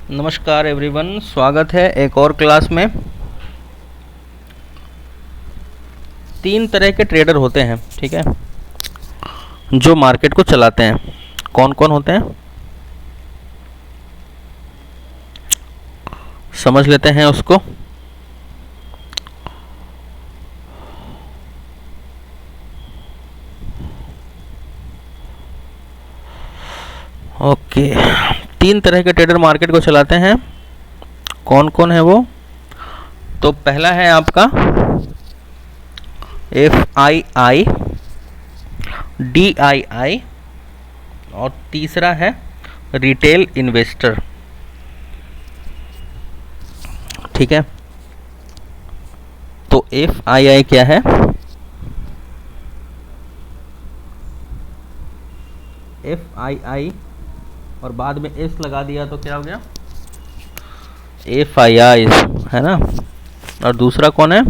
नमस्कार एवरीवन, स्वागत है एक और क्लास में। तीन तरह के ट्रेडर होते हैं, ठीक है, जो मार्केट को चलाते हैं। कौन कौन होते हैं, समझ लेते हैं उसको। ओके, तीन तरह के ट्रेडर मार्केट को चलाते हैं। कौन कौन है वो? तो पहला है आपका FII, DII और तीसरा है रिटेल इन्वेस्टर। ठीक है, तो FII क्या है? FII और बाद में S लगा दिया तो क्या हो गया? FII है ना। और दूसरा कौन है?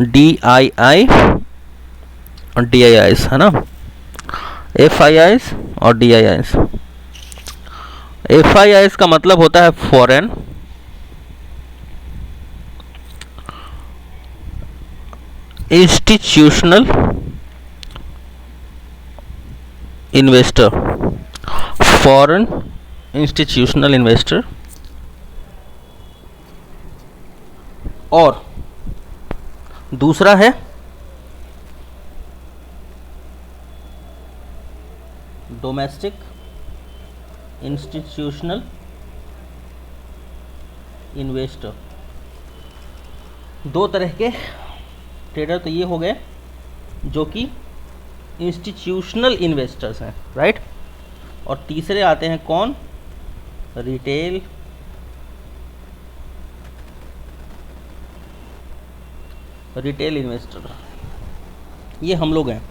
DII और DIIs है ना। FIIs और DIIs। FIIs का मतलब होता है foreign institutional investor, foreign institutional investor. और दूसरा है डोमेस्टिक इंस्टीट्यूशनल इन्वेस्टर। दो तरह के ट्रेडर तो ये हो गए जो कि इंस्टीट्यूशनल इन्वेस्टर्स हैं, राइट। और तीसरे आते हैं कौन? Retail investor. ये हम लोग हैं।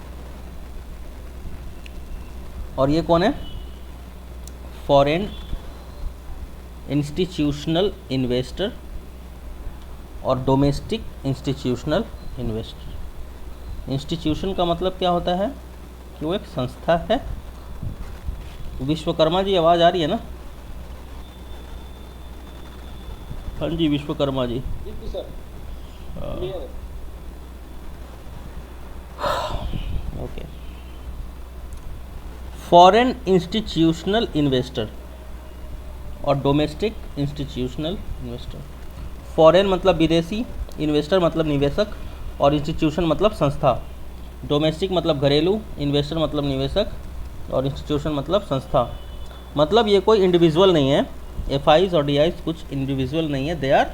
और ये कौन है? फॉरेन इंस्टीट्यूशनल इन्वेस्टर और डोमेस्टिक इंस्टीट्यूशनल इन्वेस्टर। इंस्टीट्यूशन का मतलब क्या होता है कि वो एक संस्था है। विश्वकर्मा जी, आवाज़ आ रही है ना? हाँ जी, Vishwakarma ji. Okay, foreign institutional investor और डोमेस्टिक इंस्टीट्यूशनल इन्वेस्टर। फॉरेन मतलब विदेशी, इन्वेस्टर मतलब निवेशक, और इंस्टीट्यूशन मतलब संस्था। डोमेस्टिक मतलब घरेलू, इन्वेस्टर मतलब निवेशक, और इंस्टीट्यूशन मतलब संस्था। मतलब ये कोई इंडिविजुअल नहीं है। FIs और DIs कुछ इंडिविजुअल नहीं है, दे आर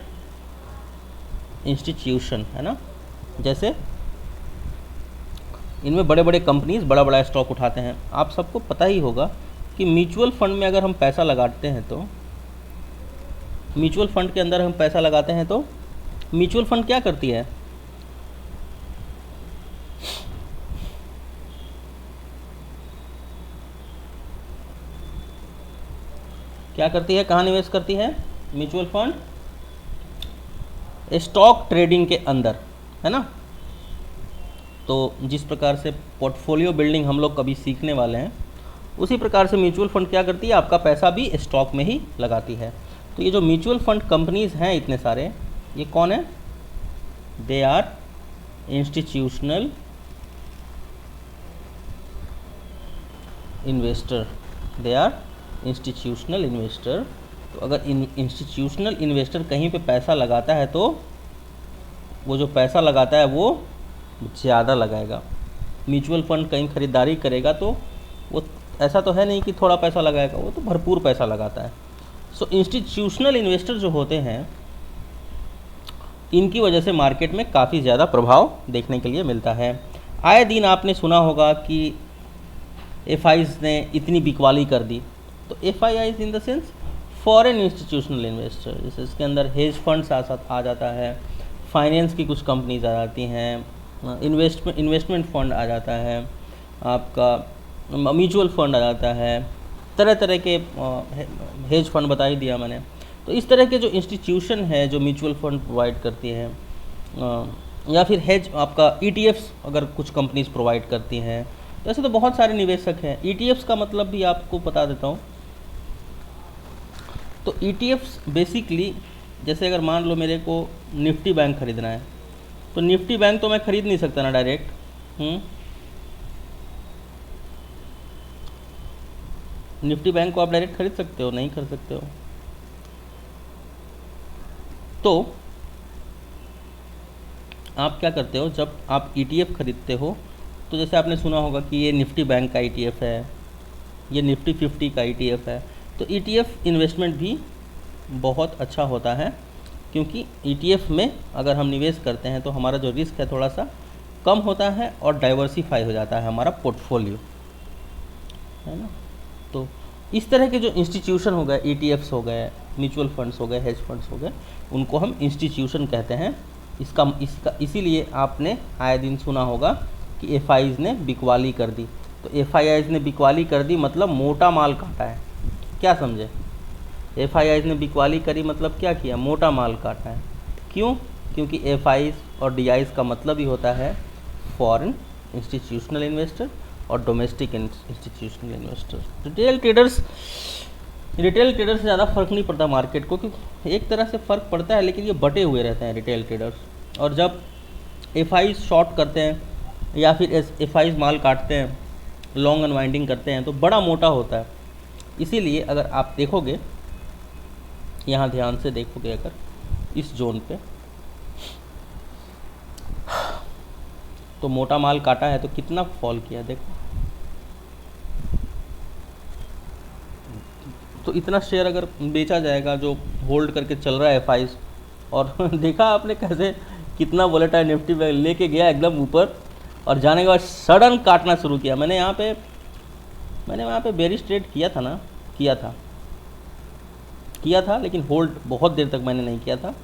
इंस्टीट्यूशन, है ना। जैसे इनमें बड़े बड़े कंपनीज बड़ा बड़ा स्टॉक उठाते हैं। आप सबको पता ही होगा कि म्यूचुअल फंड में अगर हम पैसा लगाते हैं तो म्यूचुअल फंड के अंदर हम पैसा लगाते हैं तो म्यूचुअल फंड क्या करती है? क्या करती है, कहाँ निवेश करती है म्यूचुअल फंड? स्टॉक ट्रेडिंग के अंदर, है ना। तो जिस प्रकार से पोर्टफोलियो बिल्डिंग हम लोग कभी सीखने वाले हैं, उसी प्रकार से म्यूचुअल फंड क्या करती है, आपका पैसा भी स्टॉक में ही लगाती है। तो ये जो म्यूचुअल फंड कंपनीज हैं इतने सारे, ये कौन है? They are institutional investor. They are institutional investor. तो अगर इंस्टीट्यूशनल इन्वेस्टर कहीं पे पैसा लगाता है तो वो जो पैसा लगाता है वो ज़्यादा लगाएगा। म्यूचुअल फंड कहीं ख़रीदारी करेगा तो वो ऐसा तो है नहीं कि थोड़ा पैसा लगाएगा, वो तो भरपूर पैसा लगाता है। सो इंस्टीट्यूशनल इन्वेस्टर जो होते हैं, इनकी वजह से मार्केट में काफ़ी ज़्यादा प्रभाव देखने के लिए मिलता है। आए दिन आपने सुना होगा कि FIs ने इतनी बिकवाली कर दी। तो FIIs in the sense foreign institutional investor, जैसे इसके अंदर हेज फंड्स आ जाता है, फाइनेंस की कुछ कंपनीज आ जाती हैं, इन्वेस्टमेंट फंड आ जाता है, आपका म्यूचुअल फंड आ जाता है, तरह तरह के हेज फंड बता ही दिया मैंने। तो इस तरह के जो इंस्टीट्यूशन है जो म्यूचुअल फंड प्रोवाइड करती है, या फिर हेज आपका ETFs अगर कुछ कंपनीज प्रोवाइड करती हैं, तो ऐसे तो बहुत सारे निवेशक हैं। ETFs का मतलब भी आपको बता देता हूँ। तो ईटीएफ्स बेसिकली, जैसे अगर मान लो मेरे को निफ्टी बैंक खरीदना है, तो निफ्टी बैंक तो मैं खरीद नहीं सकता ना डायरेक्ट। निफ्टी बैंक को आप डायरेक्ट खरीद सकते हो? नहीं खरीद सकते हो। तो आप क्या करते हो, जब आप ईटीएफ खरीदते हो, तो जैसे आपने सुना होगा कि ये निफ्टी बैंक का ईटीएफ है, ये निफ्टी 50 का ईटीएफ है। तो ईटीएफ इन्वेस्टमेंट भी बहुत अच्छा होता है, क्योंकि ईटीएफ में अगर हम निवेश करते हैं तो हमारा जो रिस्क है थोड़ा सा कम होता है और डाइवर्सिफाई हो जाता है हमारा पोर्टफोलियो, है ना। तो इस तरह के जो इंस्टीट्यूशन हो गए, ईटीएफ्स हो गए, म्यूचुअल फंड्स हो गए, हेज फंड्स हो गए, उनको हम इंस्टीट्यूशन कहते हैं। इसका इसीलिए आपने आए दिन सुना होगा कि एफआईज ने बिकवाली कर दी। तो एफआईआईज ने बिकवाली कर दी मतलब मोटा माल काटा है। क्या समझे? एफआईआईज ने बिकवाली करी मतलब क्या किया? मोटा माल काटा है। क्यों? क्योंकि एफआईज और डीआईज का मतलब ही होता है फॉरेन इंस्टीट्यूशनल इन्वेस्टर और domestic institutional investor. Retail trader से ज़्यादा फर्क नहीं पड़ता मार्केट को, क्योंकि एक तरह से फ़र्क पड़ता है, लेकिन ये बटे हुए रहते हैं रिटेल ट्रेडर्स। और जब एफआईज शॉर्ट करते हैं या फिर एफआईज माल काटते हैं, लॉन्ग अनवाइंडिंग करते हैं, तो बड़ा मोटा होता है। इसीलिए अगर आप देखोगे, यहाँ ध्यान से देखोगे अगर इस जोन पे, तो मोटा माल काटा है तो कितना फॉल किया देखो। तो इतना शेयर अगर बेचा जाएगा जो होल्ड करके चल रहा है एफआईज, और देखा आपने कैसे कितना वोलेटाइल निफ्टी में लेके गया एकदम ऊपर, और जाने के बाद सडन काटना शुरू किया। मैंने वहाँ पे बेरिश ट्रेड किया था ना, किया था, लेकिन होल्ड बहुत देर तक मैंने नहीं किया था।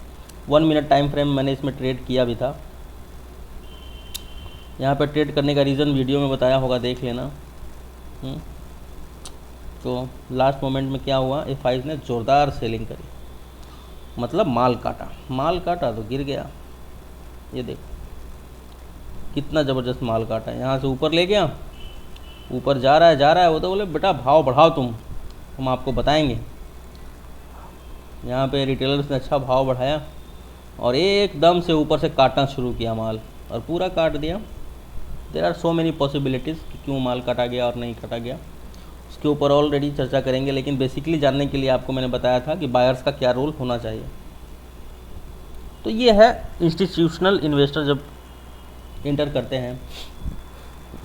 1 मिनट टाइम फ्रेम मैंने इसमें ट्रेड किया भी था। यहाँ पर ट्रेड करने का रीज़न वीडियो में बताया होगा, देख लेना। तो लास्ट मोमेंट में क्या हुआ, एफआईज ने ज़ोरदार सेलिंग करी, मतलब माल काटा तो गिर गया। ये देखो कितना ज़बरदस्त माल काटा है। यहाँ से ऊपर ले गया, ऊपर जा रहा है। वो तो बोले बेटा भाव बढ़ाओ, हम आपको बताएंगे। यहाँ पे रिटेलर्स ने अच्छा भाव बढ़ाया और एकदम से ऊपर से काटना शुरू किया माल, और पूरा काट दिया। There are so many possibilities कि क्यों माल काटा गया और नहीं काटा गया, उसके ऊपर ऑलरेडी चर्चा करेंगे। लेकिन बेसिकली जानने के लिए आपको मैंने बताया था कि बायर्स का क्या रोल होना चाहिए। तो ये है इंस्टीट्यूशनल इन्वेस्टर जब इंटर करते हैं,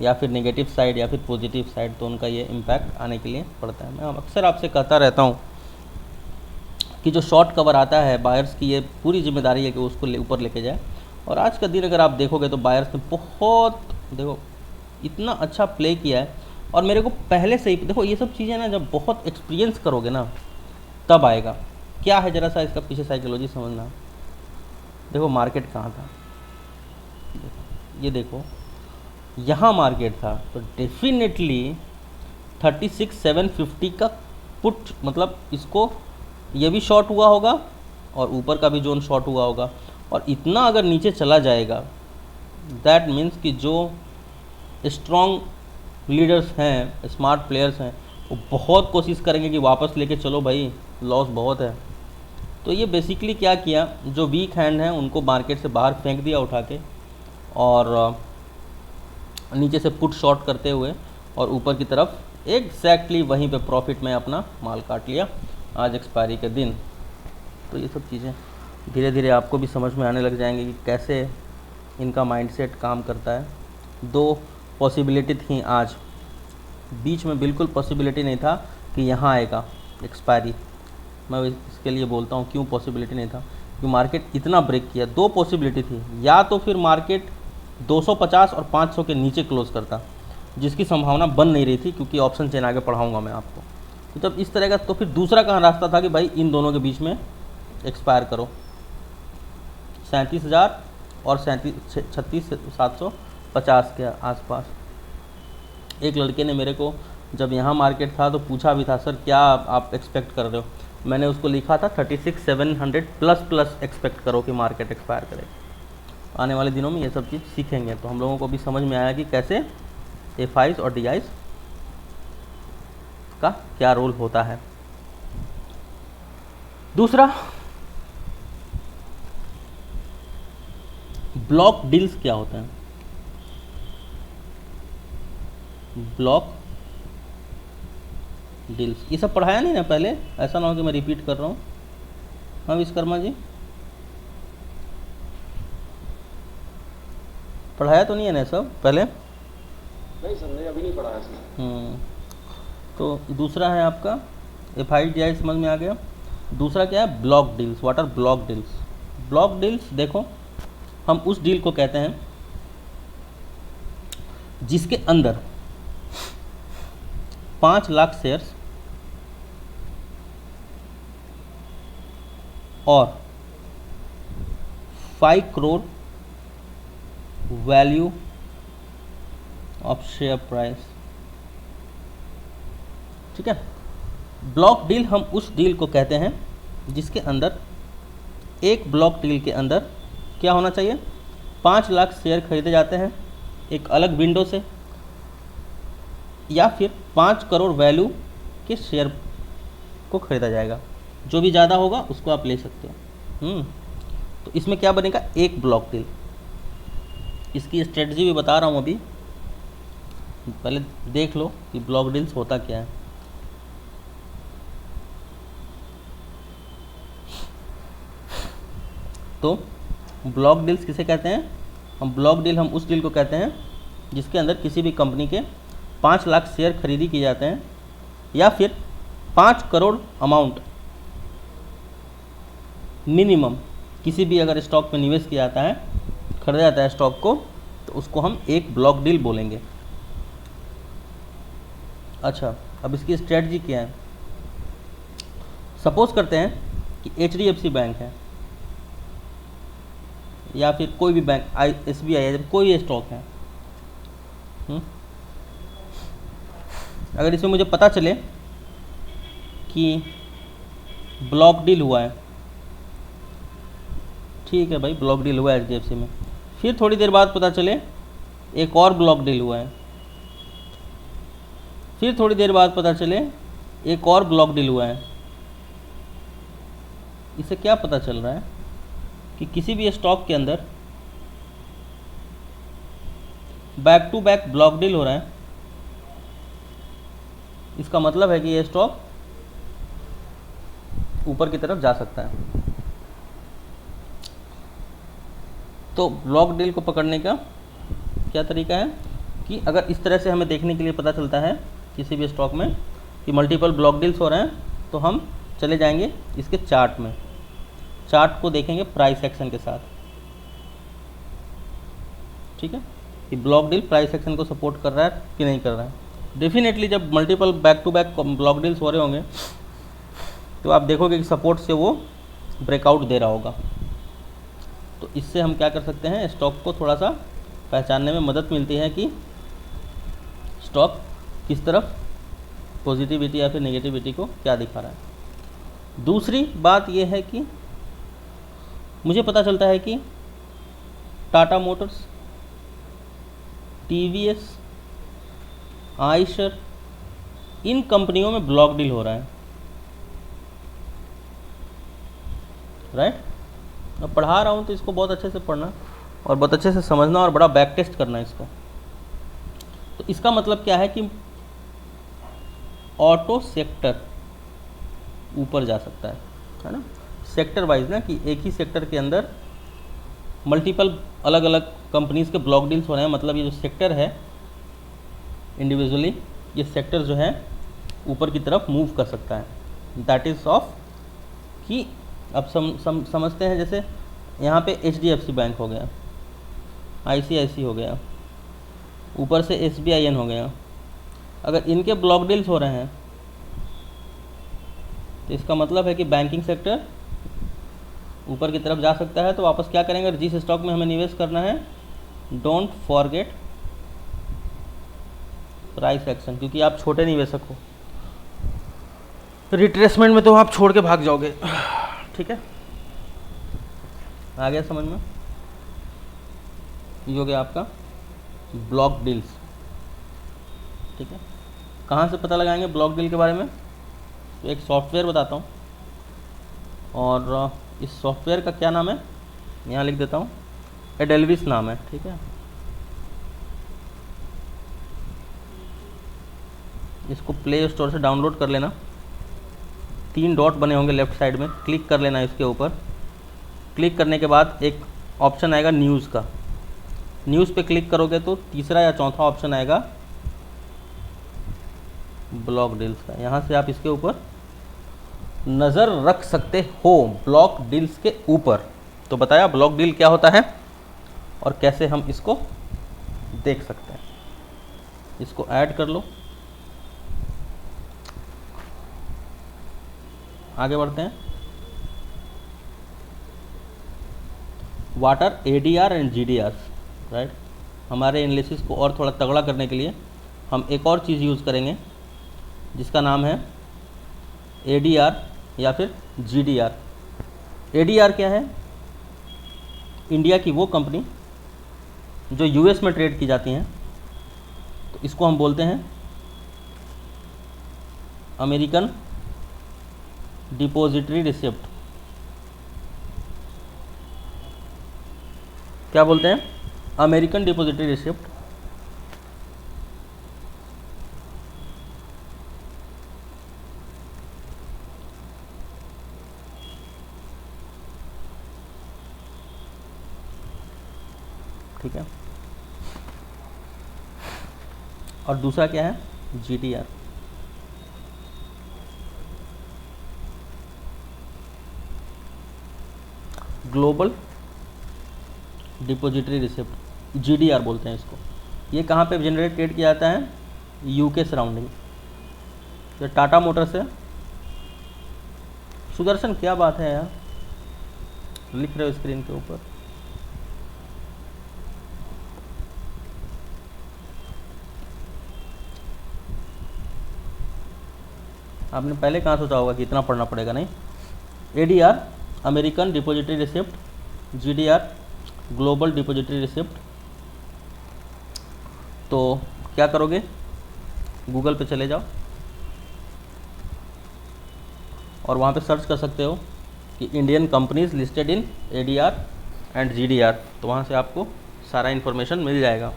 या फिर नेगेटिव साइड या फिर पॉजिटिव साइड, तो उनका ये इम्पैक्ट आने के लिए पड़ता है। मैं अक्सर आपसे कहता रहता हूँ कि जो शॉर्ट कवर आता है, बायर्स की ये पूरी जिम्मेदारी है कि उसको ऊपर लेके जाए। और आज का दिन अगर आप देखोगे तो बायर्स ने बहुत, देखो इतना अच्छा प्ले किया है। और मेरे को पहले से ही, देखो ये सब चीज़ें ना जब बहुत एक्सपीरियंस करोगे ना तब आएगा। क्या है, ज़रा सा इसका पीछे साइकोलॉजी समझना। देखो मार्केट कहाँ था, ये देखो यहाँ मार्केट था, तो डेफिनेटली 36,750 का पुट, मतलब इसको ये भी शॉर्ट हुआ होगा और ऊपर का भी जोन शॉर्ट हुआ होगा। और इतना अगर नीचे चला जाएगा, दैट मीन्स कि जो स्ट्रॉन्ग लीडर्स हैं, स्मार्ट प्लेयर्स हैं, वो बहुत कोशिश करेंगे कि वापस लेके चलो भाई, लॉस बहुत है। तो ये बेसिकली क्या किया, जो वीक हैंड हैं उनको मार्केट से बाहर फेंक दिया उठा के, और नीचे से पुट शॉर्ट करते हुए और ऊपर की तरफ एग्जैक्टली वहीं पे प्रॉफिट में अपना माल काट लिया आज एक्सपायरी के दिन। तो ये सब चीज़ें धीरे धीरे आपको भी समझ में आने लग जाएंगे कि कैसे इनका माइंडसेट काम करता है। 2 पॉसिबिलिटी थी आज, बीच में बिल्कुल पॉसिबिलिटी नहीं था कि यहाँ आएगा एक्सपायरी। मैं इसके लिए बोलता हूँ क्यों पॉसिबिलिटी नहीं था, कि मार्केट इतना ब्रेक किया। 2 पॉसिबिलिटी थी, या तो फिर मार्केट 250 और 500 के नीचे क्लोज करता, जिसकी संभावना बन नहीं रही थी, क्योंकि ऑप्शन चेन आगे पढ़ाऊँगा मैं आपको। तो जब इस तरह का, तो फिर दूसरा कहाँ रास्ता था कि भाई इन दोनों के बीच में एक्सपायर करो, 37,000 और 36,750 के आसपास। एक लड़के ने मेरे को जब यहाँ मार्केट था तो पूछा भी था, सर क्या आप एक्सपेक्ट कर रहे हो। मैंने उसको लिखा था 36,700 प्लस एक्सपेक्ट करो कि मार्केट एक्सपायर करे। आने वाले दिनों में ये सब चीज़ सीखेंगे, तो हम लोगों को भी समझ में आया कि कैसे एफआईज और डीआईज का क्या रोल होता है। दूसरा, ब्लॉक डील्स क्या होते हैं? ब्लॉक डील्स ये सब पढ़ाया नहीं ना पहले, ऐसा ना हो कि मैं रिपीट कर रहा हूँ। हाँ विश्वकर्मा जी, पढ़ाया तो नहीं है ना सब पहले? नहीं सर, नहीं अभी नहीं पढ़ा है सर। तो दूसरा है आपका FIDI, समझ में आ गया। दूसरा क्या है? Block deals. What R block deals? Block deals देखो, हम उस डील को कहते हैं जिसके अंदर 5 लाख शेयर्स और 5 crore value of share price. ठीक है, ब्लॉक डील हम उस डील को कहते हैं जिसके अंदर, एक ब्लॉक डील के अंदर क्या होना चाहिए? 5 लाख शेयर खरीदे जाते हैं एक अलग विंडो से, या फिर 5 करोड़ वैल्यू के शेयर को खरीदा जाएगा। जो भी ज़्यादा होगा उसको आप ले सकते हो। तो इसमें क्या बनेगा? एक ब्लॉक डील। इसकी स्ट्रेटजी भी बता रहा हूँ अभी, पहले देख लो कि ब्लॉक डील्स होता क्या है। तो ब्लॉक डील्स किसे कहते हैं? ब्लॉक डील हम उस डील को कहते हैं जिसके अंदर किसी भी कंपनी के 5 लाख शेयर खरीदी किए जाते हैं, या फिर 5 करोड़ अमाउंट मिनिमम किसी भी अगर स्टॉक में निवेश किया जाता है, खरीदा जाता है स्टॉक को, तो उसको हम एक ब्लॉक डील बोलेंगे। अच्छा, अब इसकी स्ट्रेटजी क्या है? सपोज करते हैं कि HDFC बैंक है, या फिर कोई भी बैंक, SBI है, कोई स्टॉक है। अगर इसमें मुझे पता चले कि ब्लॉक डील हुआ है, ठीक है भाई ब्लॉक डील हुआ है HDFC में, फिर थोड़ी देर बाद पता चले एक और ब्लॉक डील हुआ है, फिर थोड़ी देर बाद पता चले एक और ब्लॉक डील हुआ है। इससे क्या पता चल रहा है कि किसी भी स्टॉक के अंदर back to back block deal हो रहा है। इसका मतलब है कि ये स्टॉक ऊपर की तरफ जा सकता है। तो ब्लॉक डील को पकड़ने का क्या तरीका है कि अगर इस तरह से हमें देखने के लिए पता चलता है किसी भी स्टॉक में कि मल्टीपल ब्लॉक डील्स हो रहे हैं, तो हम चले जाएंगे इसके चार्ट में, चार्ट को देखेंगे प्राइस एक्शन के साथ। ठीक है, कि ब्लॉक डील प्राइस एक्शन को सपोर्ट कर रहा है कि नहीं कर रहा है। डेफिनेटली जब multiple back to back block deals हो रहे होंगे तो आप देखोगे कि सपोर्ट से वो ब्रेकआउट दे रहा होगा। तो इससे हम क्या कर सकते हैं, स्टॉक को थोड़ा सा पहचानने में मदद मिलती है कि स्टॉक किस तरफ पॉजिटिविटी या फिर नेगेटिविटी को क्या दिखा रहा है। दूसरी बात यह है कि मुझे पता चलता है कि टाटा मोटर्स, TVS, आइशर, इन कंपनियों में ब्लॉक डील हो रहा है। राइट, मैं पढ़ा रहा हूँ तो इसको बहुत अच्छे से पढ़ना और बहुत अच्छे से समझना और बड़ा बैक टेस्ट करना इसको। तो इसका मतलब क्या है कि ऑटो सेक्टर ऊपर जा सकता है ना, सेक्टर वाइज ना, कि एक ही सेक्टर के अंदर मल्टीपल अलग अलग कंपनीज़ के ब्लॉक डील्स हो रहे हैं। मतलब ये जो सेक्टर है इंडिविजुअली, ये सेक्टर जो है ऊपर की तरफ मूव कर सकता है। दैट इज़ ऑफ कि अब समझते हैं, जैसे यहाँ पे HDFC बैंक हो गया, ICICI हो गया, ऊपर से SBIN हो गया। अगर इनके ब्लॉक डील्स हो रहे हैं तो इसका मतलब है कि बैंकिंग सेक्टर ऊपर की तरफ जा सकता है। तो वापस क्या करेंगे, जिस स्टॉक में हमें निवेश करना है, डोंट फॉरगेट प्राइस एक्शन, क्योंकि आप छोटे निवेशक हो, रिट्रेसमेंट में तो आप छोड़ के भाग जाओगे। ठीक है, आ गया समझ में? ये हो गया आपका ब्लॉक डील्स। ठीक है, कहाँ से पता लगाएंगे ब्लॉक डील के बारे में? तो एक सॉफ्टवेयर बताता हूँ, और इस सॉफ्टवेयर का क्या नाम है, यहाँ लिख देता हूँ, एडेल्विस नाम है, ठीक है। इसको प्ले स्टोर से डाउनलोड कर लेना। 3 डॉट बने होंगे लेफ़्ट साइड में, क्लिक कर लेना इसके ऊपर। क्लिक करने के बाद एक ऑप्शन आएगा न्यूज़ का, न्यूज़ पे क्लिक करोगे तो तीसरा या चौथा ऑप्शन आएगा ब्लॉक डील्स का। यहाँ से आप इसके ऊपर नज़र रख सकते हो, ब्लॉक डील्स के ऊपर। तो बताया ब्लॉक डील क्या होता है और कैसे हम इसको देख सकते हैं। इसको ऐड कर लो, आगे बढ़ते हैं। Water ADR and GDR, right. हमारे एनालिसिस को और थोड़ा तगड़ा करने के लिए हम एक और चीज़ यूज़ करेंगे जिसका नाम है ADR या फिर GDR। ADR क्या है? इंडिया की वो कंपनी जो US में ट्रेड की जाती हैं, तो इसको हम बोलते हैं अमेरिकन डिपॉजिटरी रिसिप्ट। क्या बोलते हैं? American depository receipt. ठीक है। और दूसरा क्या है? GDR। Global depository receipt, GDR बोलते हैं इसको। ये कहाँ पे जनरेट किया जाता है? UK surrounding. ये टाटा मोटर्स है। सुदर्शन क्या बात है यार, लिख रहे हो स्क्रीन के ऊपर। आपने पहले कहाँ सोचा होगा कि इतना पढ़ना पड़ेगा, नहीं। ADR American depository receipt, GDR global depository receipt. तो क्या करोगे? गूगल पे चले जाओ और वहाँ पे सर्च कर सकते हो कि Indian companies listed in ADR and GDR। तो वहाँ से आपको सारा इन्फॉर्मेशन मिल जाएगा।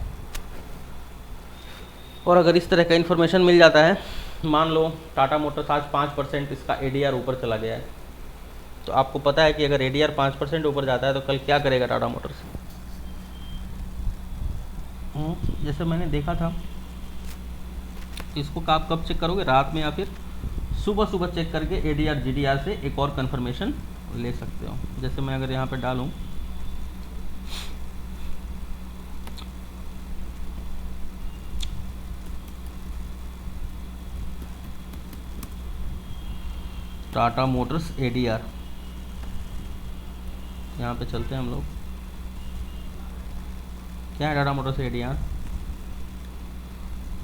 और अगर इस तरह का इन्फॉर्मेशन मिल जाता है, मान लो टाटा मोटर्स आज 5% इसका ADR ऊपर चला गया है, तो आपको पता है कि अगर ADR 5% ऊपर जाता है तो कल क्या करेगा टाटा मोटर्स। जैसे मैंने देखा था, इसको आप कब चेक करोगे? रात में या फिर सुबह सुबह चेक करके ADR GDR से एक और कंफर्मेशन ले सकते हो। जैसे मैं अगर यहाँ पे डालूँ टाटा मोटर्स ADR, यहाँ पे चलते हैं हम लोग। क्या है टाटा मोटर्स ADR?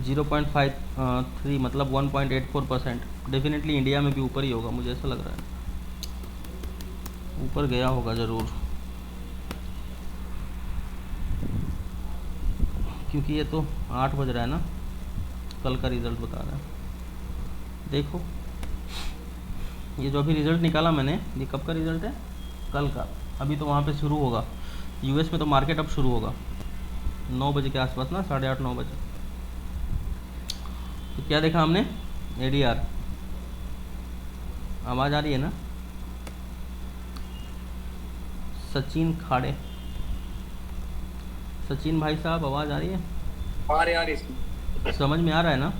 0.53 मतलब 1.84%। डेफिनेटली इंडिया में भी ऊपर ही होगा, मुझे ऐसा लग रहा है ऊपर गया होगा ज़रूर, क्योंकि ये तो 8 बज रहा है ना, कल का रिज़ल्ट बता रहा है। देखो ये जो अभी रिज़ल्ट निकाला मैंने, ये कब का रिज़ल्ट है? कल का। अभी तो वहाँ पे शुरू होगा, US में तो मार्केट अब शुरू होगा 9 बजे के आसपास ना, 8:30 9 बजे। तो क्या देखा हमने? ADR। आवाज़ आ रही है ना? सचिन खाड़े, सचिन भाई साहब आवाज़ आ रही है? आ रही समझ में आ रहा है ना?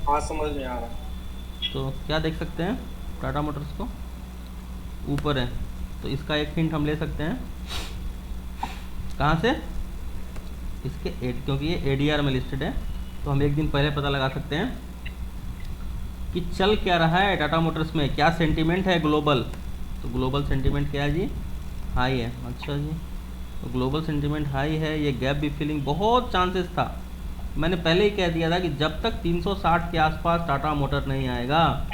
हाँ समझ में आ रहा है। तो क्या देख सकते हैं? टाटा मोटर्स को ऊपर है, तो इसका एक हिंट हम ले सकते हैं। कहाँ से? इसके क्योंकि ये ADR में लिस्टेड है, तो हम एक दिन पहले पता लगा सकते हैं कि चल क्या रहा है टाटा मोटर्स में, क्या सेंटीमेंट है ग्लोबल। तो ग्लोबल सेंटीमेंट क्या है जी? हाई है। अच्छा जी, तो ग्लोबल सेंटीमेंट हाई है, ये गैप भी फिलिंग बहुत चांसेस था। मैंने पहले ही कह दिया था कि जब तक 360 के आसपास टाटा मोटर नहीं आएगा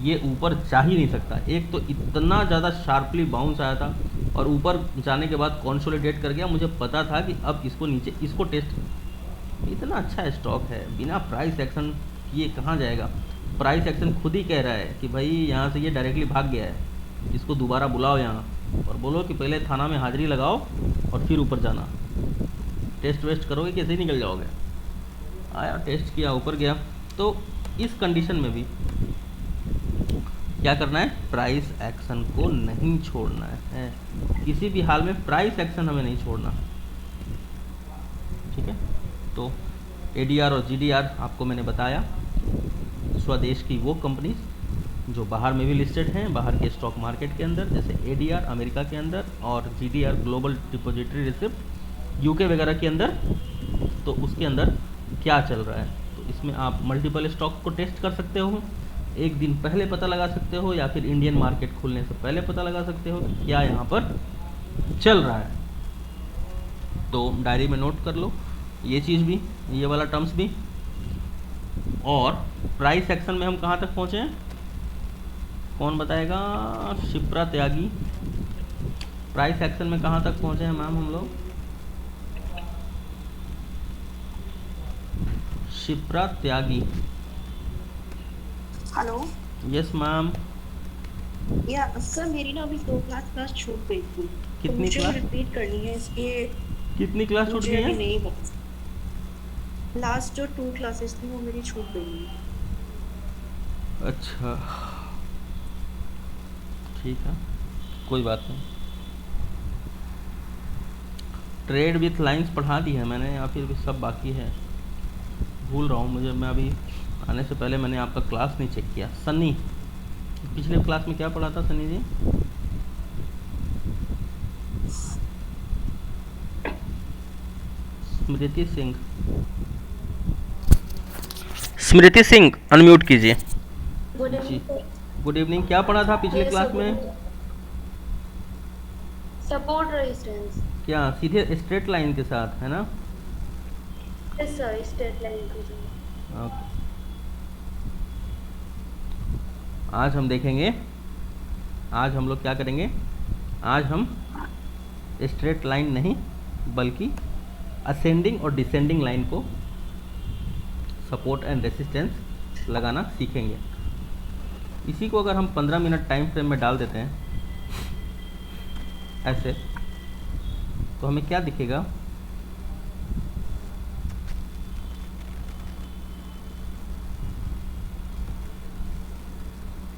ये ऊपर जा ही नहीं सकता। एक तो इतना ज़्यादा शार्पली बाउंस आया था और ऊपर जाने के बाद कंसोलिडेट कर गया। मुझे पता था कि अब इसको नीचे, इसको टेस्ट, इतना अच्छा स्टॉक है, बिना प्राइस एक्शन किए कहाँ जाएगा। प्राइस एक्शन खुद ही कह रहा है कि भाई यहाँ से ये डायरेक्टली भाग गया है, इसको दोबारा बुलाओ यहाँ और बोलो कि पहले थाना में हाजिरी लगाओ और फिर ऊपर जाना। टेस्ट वेस्ट करोगे कैसे ही निकल जाओगे। आया, टेस्ट किया, ऊपर गया। तो इस कंडीशन में भी क्या करना है, प्राइस एक्शन को नहीं छोड़ना है। किसी भी हाल में प्राइस एक्शन हमें नहीं छोड़ना, ठीक है। तो एडीआर और जीडीआर आपको मैंने बताया, स्वदेश की वो कंपनीज जो बाहर में भी लिस्टेड हैं, बाहर के स्टॉक मार्केट के अंदर, जैसे एडीआर अमेरिका के अंदर और GDR global depository receipt UK वगैरह के अंदर। तो उसके अंदर क्या चल रहा है, तो इसमें आप मल्टीपल स्टॉक को टेस्ट कर सकते हो, एक दिन पहले पता लगा सकते हो या फिर इंडियन मार्केट खुलने से पहले पता लगा सकते हो कि क्या यहाँ पर चल रहा है। तो डायरी में नोट कर लो ये चीज़ भी, ये वाला टर्म्स भी। और प्राइस एक्शन में हम कहाँ तक पहुँचे हैं, कौन बताएगा, शिप्रा त्यागी। प्राइस एक्शन में कहाँ तक पहुँचे हैं मैम हम लोग, शिप्रा त्यागी। हेलो। Yes ma'am. या सर मेरी ना अभी 2 क्लास छूट गई थी, तो कितनी मुझे क्लास? रिपीट करनी है, इसलिए कितनी क्लास छूट मुझे गई अभी है? नहीं पता। लास्ट जो 2 क्लासेस थी वो मेरी छूट गई है। अच्छा ठीक है, कोई बात नहीं। ट्रेड विथ लाइंस पढ़ा दी है मैंने या फिर भी सब बाकी है, भूल रहा हूँ मुझे। मैं अभी आने से पहले मैंने आपका क्लास नहीं चेक किया। सन्नी, पिछले क्लास में क्या पढ़ा था सन्नी जी? स्मृति सिंह, स्मृति सिंह अनम्यूट कीजिए गुड जी। Evening sir. Good evening. क्या पढ़ा था पिछले क्लास में? Support resistance. क्या सीधे स्ट्रेट लाइन के साथ है ना? यस सर, स्ट्रेट लाइन के साथ। ओके। आज हम देखेंगे, आज हम लोग क्या करेंगे, आज हम स्ट्रेट लाइन नहीं बल्कि असेंडिंग और डिसेंडिंग लाइन को सपोर्ट एंड रेसिस्टेंस लगाना सीखेंगे। इसी को अगर हम 15 मिनट टाइम फ्रेम में डाल देते हैं ऐसे, तो हमें क्या दिखेगा,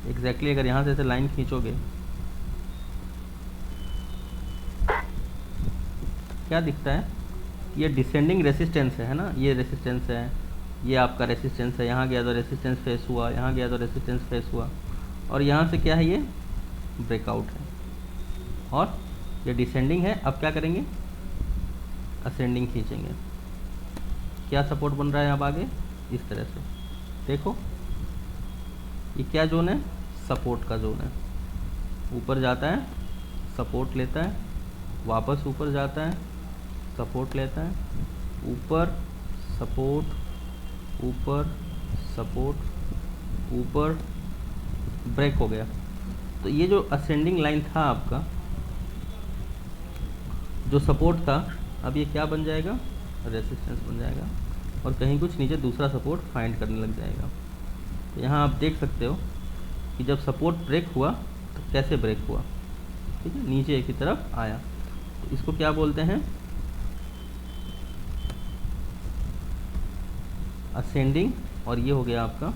एग्जैक्टली अगर यहाँ से ऐसे लाइन खींचोगे क्या दिखता है, ये डिसेंडिंग रेसिस्टेंस है ना, ये रेसिस्टेंस है, ये आपका रेसिस्टेंस है, यहाँ गया तो रेसिस्टेंस फेस हुआ, यहाँ गया तो रेसिस्टेंस फेस हुआ, और यहाँ से क्या है, ये ब्रेकआउट है और ये डिसेंडिंग है। अब क्या करेंगे, असेंडिंग खींचेंगे। क्या सपोर्ट बन रहा है अब आगे, इस तरह से देखो, ये क्या जोन है, सपोर्ट का जोन है। ऊपर जाता है, सपोर्ट लेता है, वापस ऊपर जाता है, सपोर्ट लेता है, ऊपर सपोर्ट, ऊपर सपोर्ट, ऊपर ब्रेक हो गया। तो ये जो असेंडिंग लाइन था आपका, जो सपोर्ट था, अब ये क्या बन जाएगा, रेसिस्टेंस बन जाएगा, और कहीं कुछ नीचे दूसरा सपोर्ट फाइंड करने लग जाएगा। तो यहाँ आप देख सकते हो कि जब सपोर्ट ब्रेक हुआ तो कैसे ब्रेक हुआ, ठीक है, नीचे की तरफ आया। तो इसको क्या बोलते हैं, असेंडिंग, और ये हो गया आपका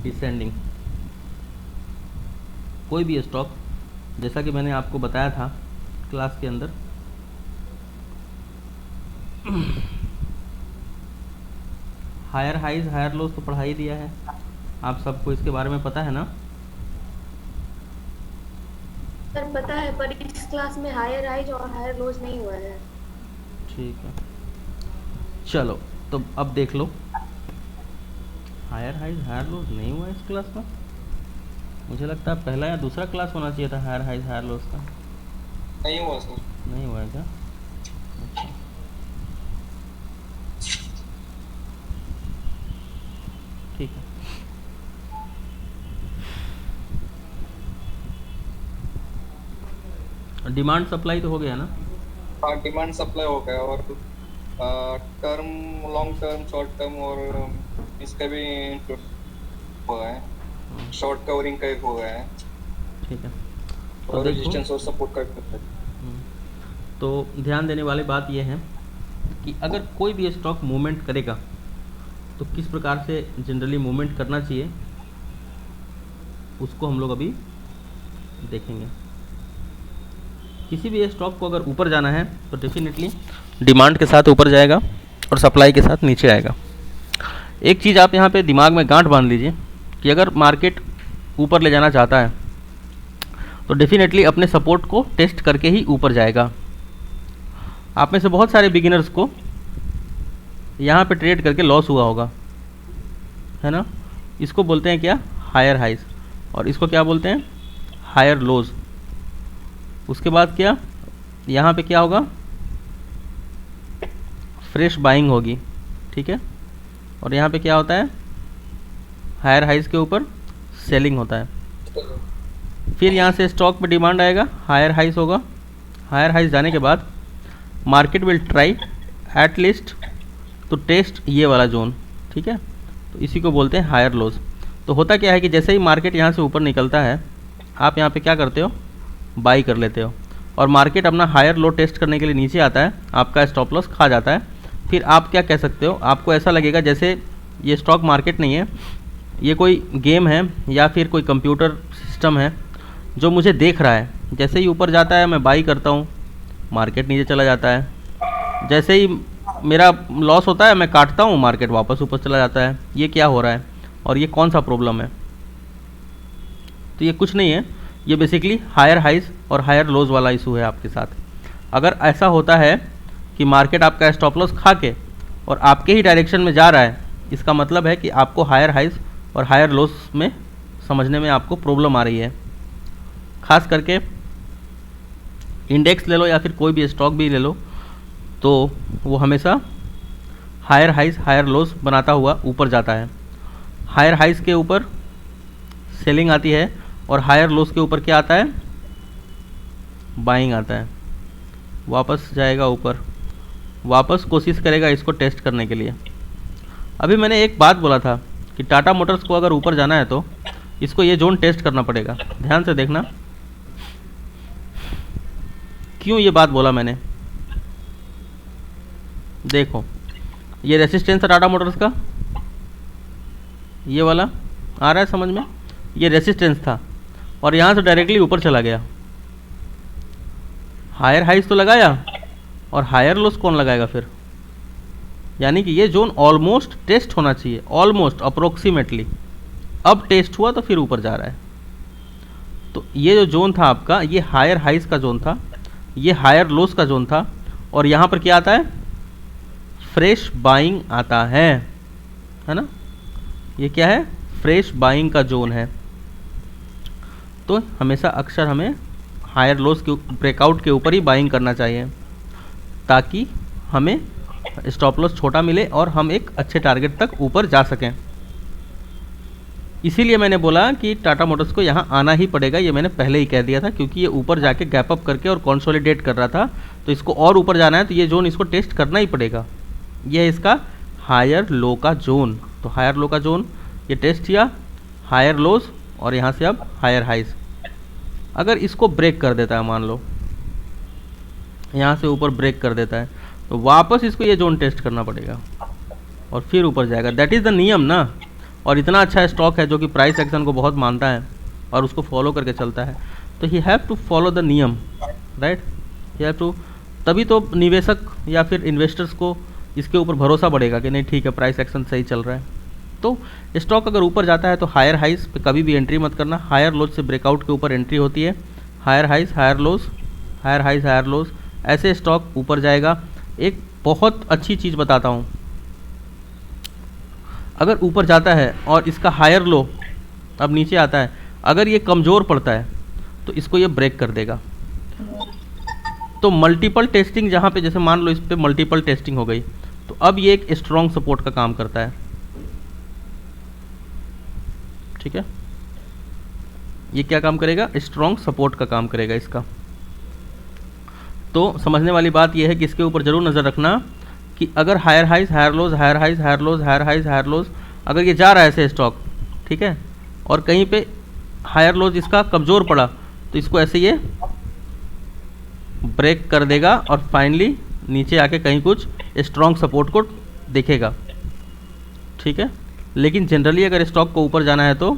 डिसेंडिंग। कोई भी स्टॉक, जैसा कि मैंने आपको बताया था क्लास के अंदर, हायर हाइज हायर लोज तो पढ़ा ही दिया है, आप सबको इसके बारे में पता है ना? सर पता है, पर इस क्लास में हायर हाइज और हायर लोज नहीं हुआ है। ठीक है, चलो तो अब देख लो, हायर हाइज हायर लोज नहीं हुआ इस क्लास में। मुझे लगता है पहला या दूसरा क्लास होना चाहिए था हायर हाइज हायर लोज का। नहीं हुआ सर। नहीं हुआ है क्या? अच्छा, ठीक है। डिमांड सप्लाई तो हो गया ना? हाँ, डिमांड सप्लाई हो गया, और term, long term, short term और इसका भी इंक्लूड हुआ है। शॉर्ट कवरिंग का एक हो गया है ठीक है। तो और देखो, रेजिस्टेंस और सपोर्ट का एक होता है। तो ध्यान देने वाली बात यह है कि अगर कोई भी स्टॉक मूवमेंट करेगा तो किस प्रकार से जनरली मूवमेंट करना चाहिए उसको हम लोग अभी देखेंगे। किसी भी स्टॉक को अगर ऊपर जाना है तो डेफिनेटली डिमांड के साथ ऊपर जाएगा और सप्लाई के साथ नीचे आएगा। एक चीज़ आप यहाँ पे दिमाग में गांठ बांध लीजिए कि अगर मार्केट ऊपर ले जाना चाहता है तो डेफिनेटली अपने सपोर्ट को टेस्ट करके ही ऊपर जाएगा। आप में से बहुत सारे बिगिनर्स को यहाँ पे ट्रेड करके लॉस हुआ होगा, है ना। इसको बोलते हैं क्या, हायर हाइज, और इसको क्या बोलते हैं, हायर लोज। उसके बाद क्या, यहाँ पे क्या होगा, फ्रेश बाइंग होगी, ठीक है। और यहाँ पे क्या होता है, हायर हाइज के ऊपर सेलिंग होता है। फिर यहाँ से स्टॉक पे डिमांड आएगा, हायर हाइज होगा। हायर हाइज जाने के बाद market will try at least to test ये वाला जोन, ठीक है। तो इसी को बोलते हैं हायर लोज। तो होता क्या है कि जैसे ही मार्केट यहाँ से ऊपर निकलता है आप यहाँ पे क्या करते हो, बाई कर लेते हो, और मार्केट अपना हायर लो टेस्ट करने के लिए नीचे आता है, आपका स्टॉप लॉस खा जाता है। फिर आप क्या कह सकते हो, आपको ऐसा लगेगा जैसे ये स्टॉक मार्केट नहीं है, ये कोई गेम है या फिर कोई कंप्यूटर सिस्टम है जो मुझे देख रहा है। जैसे ही ऊपर जाता है मैं बाई करता हूँ, मार्केट नीचे चला जाता है। जैसे ही मेरा लॉस होता है मैं काटता हूँ, मार्केट वापस ऊपर चला जाता है। ये क्या हो रहा है और ये कौन सा प्रॉब्लम है? तो ये कुछ नहीं है, ये बेसिकली हायर हाइज और हायर लोज वाला इशू है आपके साथ। अगर ऐसा होता है कि मार्केट आपका स्टॉप लॉस खा के और आपके ही डायरेक्शन में जा रहा है, इसका मतलब है कि आपको हायर हाइज और हायर लोज में समझने में आपको प्रॉब्लम आ रही है। खास करके इंडेक्स ले लो या फिर कोई भी स्टॉक भी ले लो, तो वो हमेशा हायर हाइज हायर लोज बनाता हुआ ऊपर जाता है। हायर हाइज के ऊपर सेलिंग आती है और हायर लोज के ऊपर क्या आता है, बाइंग आता है। वापस जाएगा ऊपर, वापस कोशिश करेगा इसको टेस्ट करने के लिए। अभी मैंने एक बात बोला था कि टाटा मोटर्स को अगर ऊपर जाना है तो इसको ये जोन टेस्ट करना पड़ेगा। ध्यान से देखना, क्यों ये बात बोला मैंने। देखो, ये रेसिस्टेंस है टाटा मोटर्स का, ये वाला आ रहा है समझ में, ये रेसिस्टेंस था और यहाँ से डायरेक्टली ऊपर चला गया। हायर हाइज तो लगाया और हायर लोस कौन लगाएगा फिर? यानी कि ये जोन ऑलमोस्ट टेस्ट होना चाहिए, ऑलमोस्ट अप्रोक्सीमेटली। अब टेस्ट हुआ तो फिर ऊपर जा रहा है। तो ये जो जोन था आपका, ये हायर हाइज का जोन था, ये हायर लोस का जोन था, और यहाँ पर क्या आता है, फ्रेश बाइंग आता है ना। ये क्या है, फ्रेश बाइंग का जोन है। तो हमेशा अक्सर हमें हायर लोस के ब्रेकआउट के ऊपर ही बाइंग करना चाहिए ताकि हमें स्टॉप लॉस छोटा मिले और हम एक अच्छे टारगेट तक ऊपर जा सकें। इसीलिए मैंने बोला कि टाटा मोटर्स को यहाँ आना ही पड़ेगा। ये मैंने पहले ही कह दिया था, क्योंकि ये ऊपर जाके गैप अप करके और कंसोलिडेट कर रहा था, तो इसको और ऊपर जाना है तो ये जोन इसको टेस्ट करना ही पड़ेगा। ये है इसका हायर लो का जोन। तो हायर लो का जोन ये टेस्ट किया, हायर लोज, और यहाँ से अब हायर हाइज। अगर इसको ब्रेक कर देता है, मान लो यहाँ से ऊपर ब्रेक कर देता है, तो वापस इसको ये जोन टेस्ट करना पड़ेगा और फिर ऊपर जाएगा। दैट इज़ द नियम ना। और इतना अच्छा स्टॉक है जो कि प्राइस एक्शन को बहुत मानता है और उसको फॉलो करके चलता है, तो he have to follow the नियम, राइट। ही हैव टू, तभी तो निवेशक या फिर इन्वेस्टर्स को इसके ऊपर भरोसा बढ़ेगा कि नहीं ठीक है, प्राइस एक्शन सही चल रहा है। तो स्टॉक अगर ऊपर जाता है तो हायर हाइज पे कभी भी एंट्री मत करना। हायर लोज से ब्रेकआउट के ऊपर एंट्री होती है। Higher highs higher lows, higher highs higher lows, ऐसे स्टॉक ऊपर जाएगा। एक बहुत अच्छी चीज़ बताता हूँ, अगर ऊपर जाता है और इसका हायर लो अब नीचे आता है, अगर ये कमज़ोर पड़ता है तो इसको ये ब्रेक कर देगा। तो मल्टीपल टेस्टिंग, जहाँ पे जैसे मान लो इस पर मल्टीपल टेस्टिंग हो गई, तो अब ये एक स्ट्रॉन्ग सपोर्ट का काम करता है, ठीक है। ये क्या काम करेगा, स्ट्रॉन्ग सपोर्ट का काम करेगा इसका। तो समझने वाली बात यह है कि इसके ऊपर ज़रूर नज़र रखना कि अगर higher highs higher lows, higher highs higher lows, higher highs higher lows, अगर ये जा रहा है ऐसे स्टॉक, ठीक है, और कहीं पे हायर लोज इसका कमज़ोर पड़ा तो इसको ऐसे ये ब्रेक कर देगा और फाइनली नीचे आके कहीं कुछ स्ट्रॉन्ग सपोर्ट को देखेगा, ठीक है। लेकिन जनरली अगर स्टॉक को ऊपर जाना है तो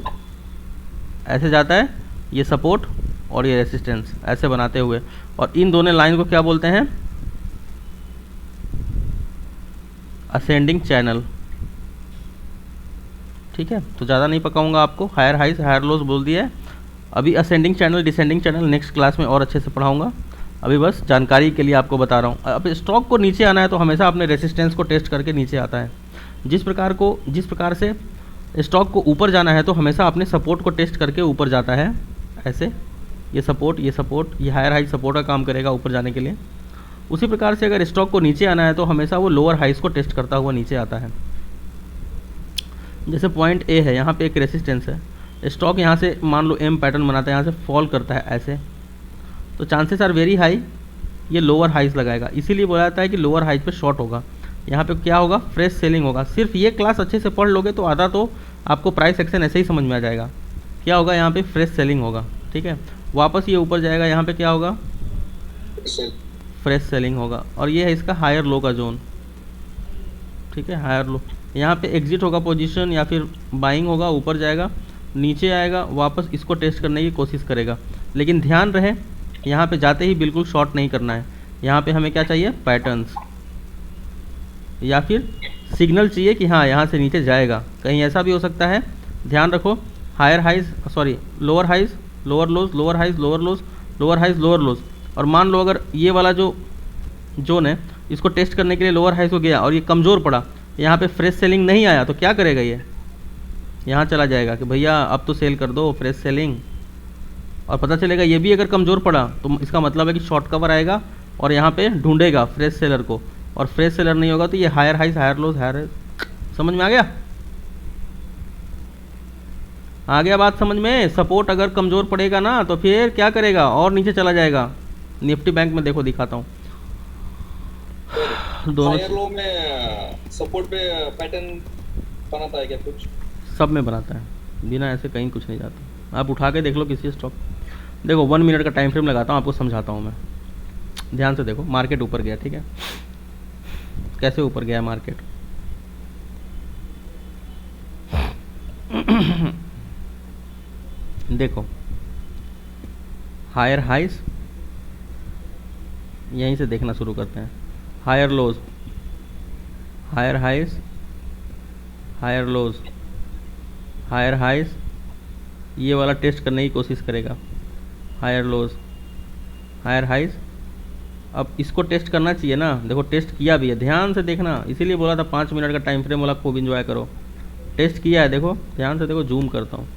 ऐसे जाता है, ये सपोर्ट और ये रेसिस्टेंस ऐसे बनाते हुए, और इन दोनों लाइन को क्या बोलते हैं, असेंडिंग चैनल, ठीक है। तो ज़्यादा नहीं पकाऊंगा आपको, हायर हाइज हायर लोज बोल दिया है। अभी ascending channel descending channel next class में और अच्छे से पढ़ाऊंगा, अभी बस जानकारी के लिए आपको बता रहा हूँ। अब स्टॉक को नीचे आना है तो हमेशा अपने रेसिस्टेंस को टेस्ट करके नीचे आता है। जिस प्रकार से स्टॉक को ऊपर जाना है तो हमेशा अपने सपोर्ट को टेस्ट करके ऊपर जाता है, ऐसे ये सपोर्ट ये हायर हाई सपोर्ट का काम करेगा ऊपर जाने के लिए। उसी प्रकार से अगर स्टॉक को नीचे आना है तो हमेशा वो लोअर हाइस को टेस्ट करता हुआ नीचे आता है। जैसे पॉइंट ए है, यहाँ पे एक रेसिस्टेंस है, स्टॉक यहाँ से मान लो एम पैटर्न बनाता है, यहाँ से फॉल करता है ऐसे, तो चांसेस आर वेरी हाई ये लोअर हाइस लगाएगा, इसीलिए बोला जाता है कि लोअर हाइस पे शॉर्ट होगा। यहाँ पे क्या होगा, फ्रेश सेलिंग होगा। सिर्फ ये क्लास अच्छे से पढ़ लोगे तो आधा तो आपको प्राइस एक्शन ऐसे ही समझ में आ जाएगा। क्या होगा, यहाँ पे फ्रेश सेलिंग होगा, ठीक है। वापस ये ऊपर जाएगा, यहाँ पे क्या होगा, फ्रेश सेलिंग होगा, और ये है इसका हायर लो का जोन, ठीक है, हायर लो। यहाँ पे एग्जिट होगा पोजीशन या फिर बाइंग होगा, ऊपर जाएगा नीचे आएगा, वापस इसको टेस्ट करने की कोशिश करेगा। लेकिन ध्यान रहे यहाँ पे जाते ही बिल्कुल शॉर्ट नहीं करना है, यहाँ पे हमें क्या चाहिए, पैटर्न्स या फिर सिग्नल चाहिए कि हाँ यहाँ से नीचे जाएगा। कहीं ऐसा भी हो सकता है, ध्यान रखो, higher highs lower highs lower lows, lower highs lower lows, lower highs lower lows, और मान लो अगर ये वाला जो जोन है इसको टेस्ट करने के लिए लोअर हाइज को गया और ये कमज़ोर पड़ा, यहाँ पे फ्रेश सेलिंग नहीं आया तो क्या करेगा, ये यहाँ चला जाएगा कि भैया अब तो सेल कर दो फ्रेश सेलिंग, और पता चलेगा ये भी अगर कमज़ोर पड़ा तो इसका मतलब है कि शॉर्ट कवर आएगा और यहाँ पे ढूंढेगा फ्रेश सेलर को, और फ्रेश सेलर नहीं होगा तो ये higher highs higher lows higher. समझ में आ गया बात समझ में। सपोर्ट अगर कमज़ोर पड़ेगा ना तो फिर क्या करेगा, और नीचे चला जाएगा। निफ्टी बैंक में देखो, दिखाता हूँ दोनों हायर लो में सपोर्ट पे पैटर्न बनाता है क्या कुछ? सब में बनाता है, बिना ऐसे कहीं कुछ नहीं जाता। आप उठा के देख लो किसी स्टॉक, देखो 1 मिनट का टाइम फ्रेम लगाता हूँ, आपको समझाता हूँ मैं, ध्यान से देखो। मार्केट ऊपर गया, ठीक है, कैसे ऊपर गया मार्केट, देखो हायर हाइज, यहीं से देखना शुरू करते हैं, higher lows, higher highs higher lows, higher highs, ये वाला टेस्ट करने की कोशिश करेगा, हायर लोज हायर हाइज। अब इसको टेस्ट करना चाहिए ना, देखो टेस्ट किया भी है, ध्यान से देखना, इसीलिए बोला था 5 मिनट का टाइम फ्रेम वाला खूब इंजॉय करो। टेस्ट किया है, देखो ध्यान से देखो, जूम करता हूँ,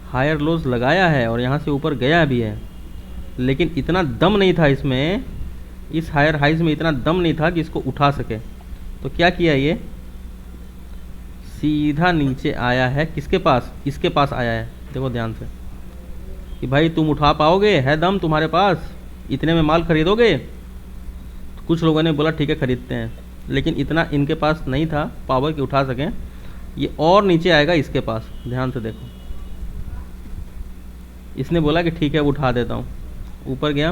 हायर लोज लगाया है और यहाँ से ऊपर गया भी है, लेकिन इतना दम नहीं था इसमें, इस हायर हाइज में इतना दम नहीं था कि इसको उठा सके। तो क्या किया, ये सीधा नीचे आया है, किसके पास, इसके पास आया है। देखो ध्यान से कि भाई तुम उठा पाओगे, है दम तुम्हारे पास, इतने में माल खरीदोगे। तो कुछ लोगों ने बोला ठीक है खरीदते हैं, लेकिन इतना इनके पास नहीं था पावर कि उठा सकें। ये और नीचे आएगा इसके पास, ध्यान से देखो, इसने बोला कि ठीक है उठा देता हूँ, ऊपर गया,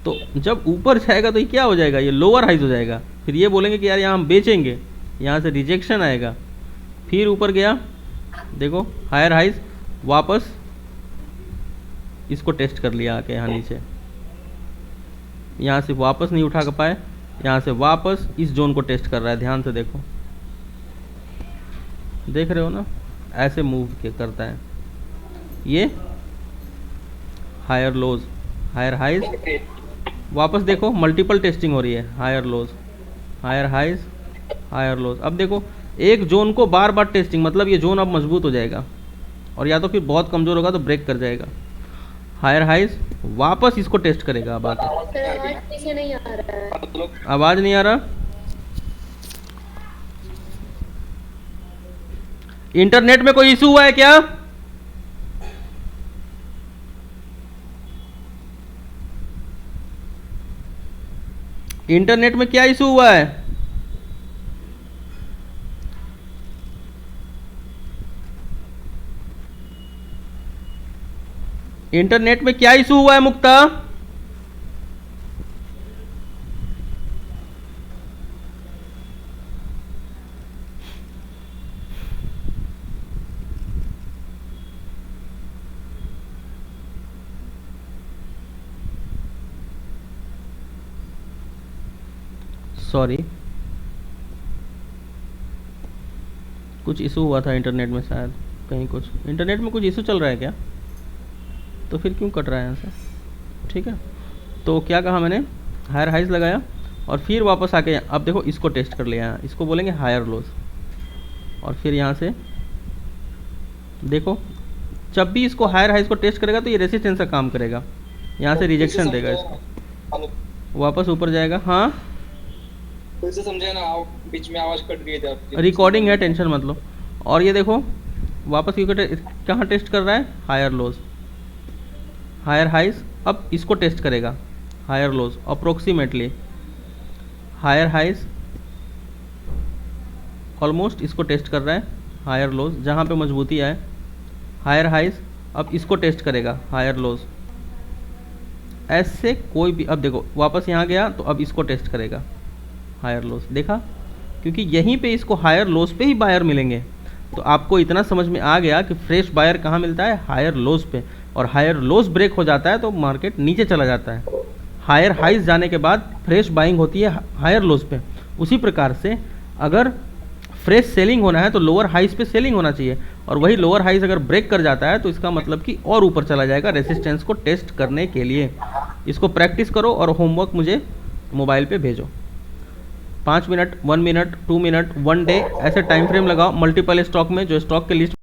तो जब ऊपर जाएगा तो ये क्या हो जाएगा, ये लोअर हाइज हो जाएगा। फिर ये बोलेंगे कि यार यहाँ हम बेचेंगे, यहाँ से रिजेक्शन आएगा। फिर ऊपर गया, देखो हायर हाइज, वापस इसको टेस्ट कर लिया आके यहाँ नीचे, यहाँ से वापस नहीं उठा कर पाए, यहाँ से वापस इस जोन को टेस्ट कर रहा है। ध्यान से देखो, देख रहे हो ना, ऐसे मूव करता है ये, हायर लोज हायर हाइज, वापस देखो मल्टीपल टेस्टिंग हो रही है, higher lows higher highs higher lows. अब देखो एक जोन को बार बार टेस्टिंग, मतलब ये जोन अब मजबूत हो जाएगा, और या तो फिर बहुत कमज़ोर होगा तो ब्रेक कर जाएगा। हायर हाइज, वापस इसको टेस्ट करेगा। अब आते नहीं आ रहा है, आवाज़ नहीं आ रहा, इंटरनेट में कोई इशू हुआ है क्या? इंटरनेट में क्या इशू हुआ है? इंटरनेट में क्या इशू हुआ है मुक्ता? सॉरी, कुछ इशू हुआ था इंटरनेट में, शायद कहीं कुछ इंटरनेट में कुछ इशू चल रहा है क्या? तो फिर क्यों कट रहा है यहाँ से? ठीक है, तो क्या कहा मैंने, हायर हाइज लगाया और फिर वापस आके अब देखो इसको टेस्ट कर लिया, इसको बोलेंगे हायर लोज। और फिर यहाँ से देखो, जब भी इसको हायर हाइज को टेस्ट करेगा तो ये रेसिस्टेंस का काम करेगा, यहाँ से रिजेक्शन देगा इसको, वापस ऊपर जाएगा। हाँ फिर से समझे ना, बीच में आवाज कट गई थी आपकी। रिकॉर्डिंग है, टेंशन मत लो। और ये देखो वापस क्योंकि कहाँ टेस्ट कर रहा है, हायर लोज, हायर हाइज। अब इसको टेस्ट करेगा, higher lows approximately, higher highs almost इसको टेस्ट कर रहा है, हायर लोज जहाँ पे मजबूती आए, हायर हाइज। अब इसको टेस्ट करेगा, हायर लोज। ऐसे कोई भी, अब देखो वापस यहाँ गया तो अब इसको टेस्ट करेगा, हायर लोज। देखा, क्योंकि यहीं पे इसको हायर लोज पे ही बायर मिलेंगे। तो आपको इतना समझ में आ गया कि फ्रेश बायर कहाँ मिलता है, हायर लोज पे। और हायर लोज ब्रेक हो जाता है तो मार्केट नीचे चला जाता है। हायर हाइज जाने के बाद फ्रेश बाइंग होती है हायर लोज पे। उसी प्रकार से अगर फ्रेश सेलिंग होना है तो लोअर हाइज पे सेलिंग होना चाहिए, और वही लोअर हाइज अगर ब्रेक कर जाता है तो इसका मतलब कि और ऊपर चला जाएगा रेसिस्टेंस को टेस्ट करने के लिए। इसको प्रैक्टिस करो और होमवर्क मुझे मोबाइल पे भेजो। 5 मिनट, 1 मिनट, 2 मिनट, 1 डे, ऐसे टाइम फ्रेम लगाओ। मल्टीपल स्टॉक में जो स्टॉक के लिस्ट